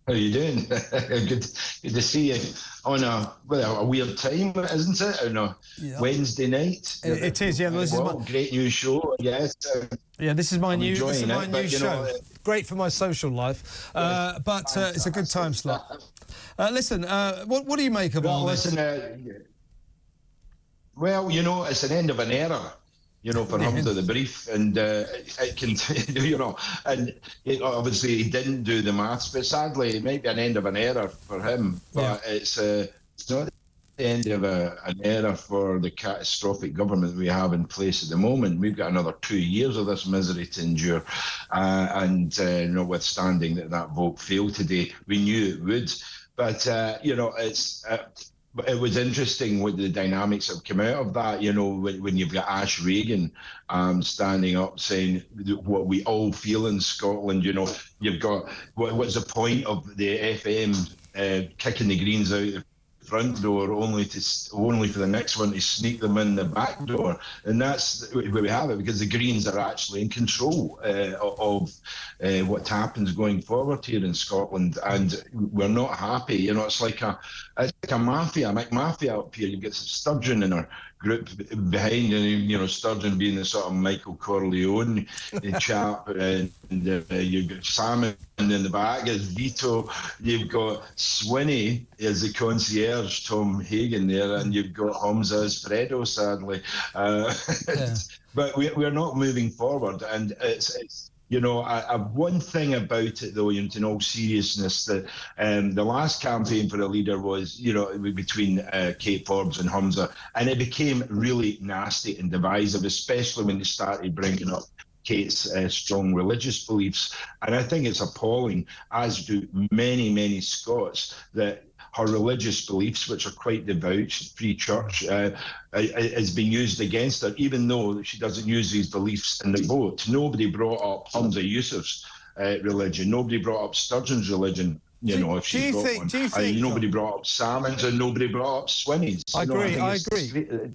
How are you doing? Good to see you on a weird time, isn't it? On a Wednesday night. It is, yeah. This is great new show, yes. Yeah, this is my new show. Know, great for my social life, but it's a good time slot. Listen, what do you make of all this? Well, it's an end of an era. For Humza the Brief, and it can, and obviously he didn't do the maths, but sadly it might be an end of an era for him. But it's not the end of an era for the catastrophic government we have in place at the moment. We've got another 2 years of this misery to endure, and notwithstanding that vote failed today, we knew it would. But it was interesting with the dynamics that have come out of that, when you've got Ash Regan standing up saying what we all feel in Scotland, you've got, what's the point of the FM kicking the Greens out the front door only for the next one to sneak them in the back door? And that's where we have it, because the Greens are actually in control of what happens going forward here in Scotland, and we're not happy. It's like a mafia, McMafia up here. You've got Sturgeon in our group behind, and Sturgeon being the sort of Michael Corleone chap, and you've got Salmon in the back as Vito, you've got Swinney as the concierge, Tom Hagan there, and you've got Humza as Fredo, sadly. But we're not moving forward, and it's one thing about it, though, in all seriousness, that the last campaign for a leader was, between Kate Forbes and Humza, and it became really nasty and divisive, especially when they started bringing up Kate's strong religious beliefs. And I think it's appalling, as do many, many Scots, that her religious beliefs, which are quite devout, free church, is being used against her, even though she doesn't use these beliefs in the vote. Nobody brought up Humza Yousaf's religion. Nobody brought up Sturgeon's religion. If she's got one. Nobody brought up Salmon's, and nobody brought up Swinney's. I agree.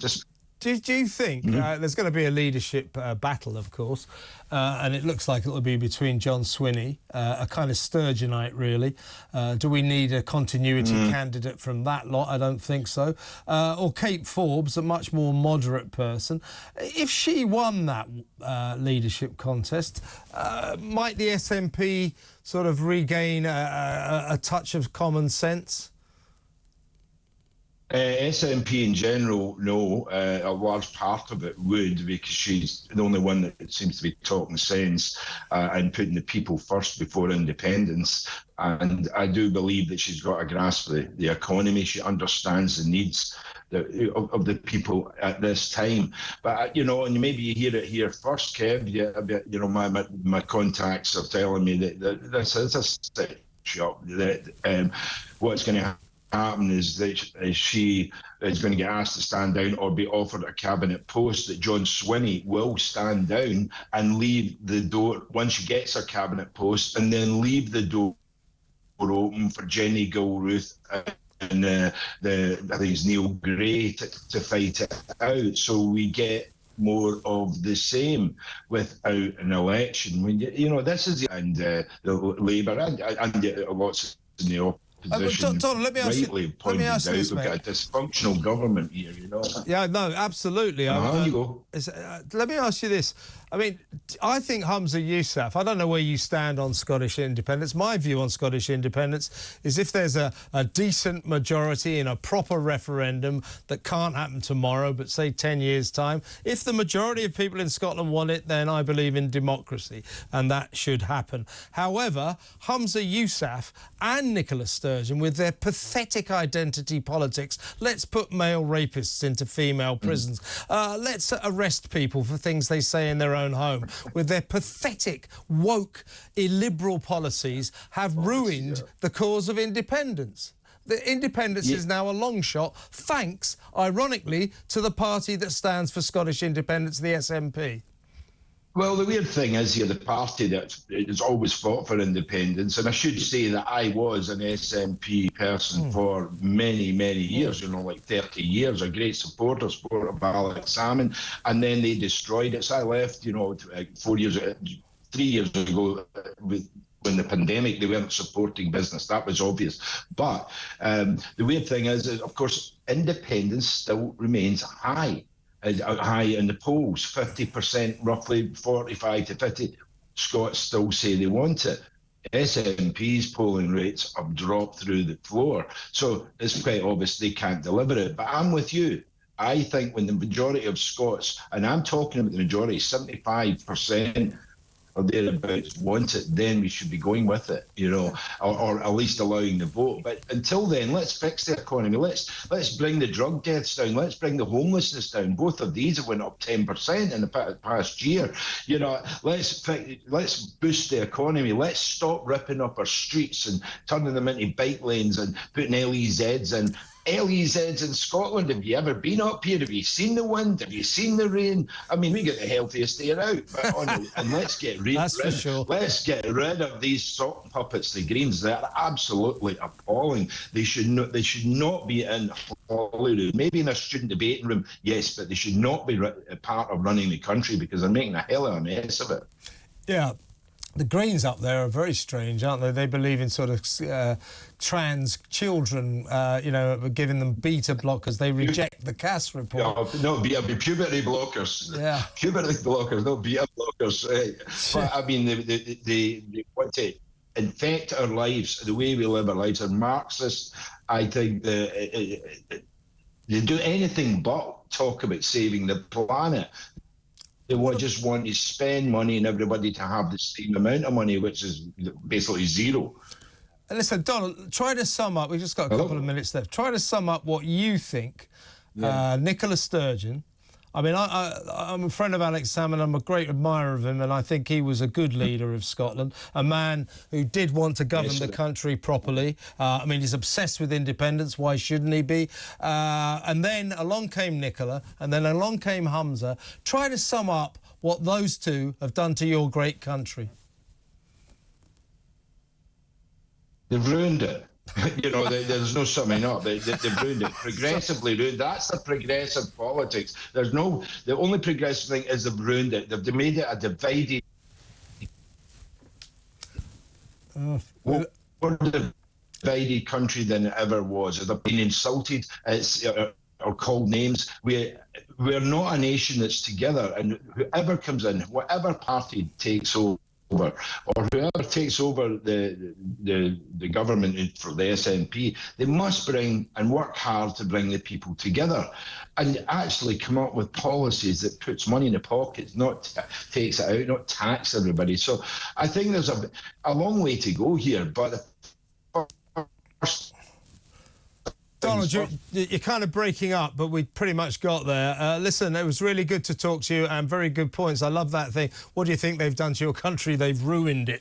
Do you think there's going to be a leadership battle, of course, and it looks like it'll be between John Swinney, a kind of Sturgeonite, really. Do we need a continuity candidate from that lot? I don't think so. Or Kate Forbes, a much more moderate person. If she won that leadership contest, might the SNP sort of regain a touch of common sense? SNP in general, no. A large part of it would, because she's the only one that seems to be talking sense and putting the people first before independence. And I do believe that she's got a grasp of the economy. She understands the needs of the people at this time. But, and maybe you hear it here first, Kev. My contacts are telling me that this is a stick shop, that what's going to happen is that she is going to get asked to stand down or be offered a cabinet post, that John Swinney will stand down and leave the door once she gets her cabinet post, and then leave the door open for Jenny Gilruth and I think it's Neil Gray to fight it out, so we get more of the same without an election. This is the Labour and lots in the opposition. Donald, let me ask you this, mate. We've got a dysfunctional government here, Yeah, no, absolutely. You go. Let me ask you this. I mean, I think Humza Yousaf, I don't know where you stand on Scottish independence. My view on Scottish independence is if there's a decent majority in a proper referendum that can't happen tomorrow, but say 10 years' time, if the majority of people in Scotland want it, then I believe in democracy, and that should happen. However, Humza Yousaf and Nicola Sturgeon, with their pathetic identity politics, let's put male rapists into female prisons, let's arrest people for things they say in their own home, with their pathetic, woke, illiberal policies, have ruined the cause of independence. The independence is now a long shot, thanks, ironically, to the party that stands for Scottish independence, the SNP. Well, the weird thing is here, the party that has always fought for independence, and I should say that I was an SNP person for many, many years, like 30 years, a great supporter of Alex Salmon, and then they destroyed it. So I left, 3 years ago with when the pandemic, they weren't supporting business. That was obvious. But the weird thing is, of course, independence still remains high in the polls. 50%, roughly 45 to 50. Scots still say they want it. SNP's polling rates have dropped through the floor. So it's quite obvious they can't deliver it. But I'm with you. I think when the majority of Scots, and I'm talking about the majority, 75% or thereabouts want it, then we should be going with it, or at least allowing the vote. But until then, let's fix the economy. Let's bring the drug deaths down. Let's bring the homelessness down. Both of these have went up 10% in the past year. Let's boost the economy. Let's stop ripping up our streets and turning them into bike lanes and putting LEZs in. LEZs in Scotland. Have you ever been up here? Have you seen the wind? Have you seen the rain? I mean, we get the healthiest air out. And let's get rid of these sock puppets, the Greens. They're absolutely appalling. They should not be in Holyrood. Maybe in a student debating room, yes, but they should not be a part of running the country because they're making a hell of a mess of it. Yeah. The Greens up there are very strange, aren't they? They believe in sort of trans children, giving them beta blockers. They reject the Cass report. No, puberty blockers. Yeah. Puberty blockers, no beta blockers. But, I mean, they want to infect our lives, the way we live our lives. Are Marxists. I think they do anything but talk about saving the planet. They just want to spend money and everybody to have the same amount of money, which is basically zero. Listen, Donald, try to sum up. We've just got a couple of minutes left. Try to sum up what you think. Nicola Sturgeon. I mean, I'm a friend of Alex Salmond. I'm a great admirer of him, and I think he was a good leader of Scotland, a man who did want to govern the country properly. I mean, he's obsessed with independence. Why shouldn't he be? And then along came Nicola, and then along came Humza. Try to sum up what those two have done to your great country. They've ruined it. There's no summing up. They've ruined it. Progressively ruined. That's the progressive politics. The only progressive thing is they've ruined it. They've made it a divided. More divided country than it ever was. They've been insulted or called names. We're not a nation that's together, and whoever comes in, whatever party takes over, or whoever takes over the government for the SNP, they must bring and work hard to bring the people together and actually come up with policies that puts money in the pockets, not takes it out, not tax everybody. So I think there's a long way to go here, but first, Donald, you're kind of breaking up, but we pretty much got there. Listen, it was really good to talk to you and very good points. I love that thing. What do you think they've done to your country? They've ruined it.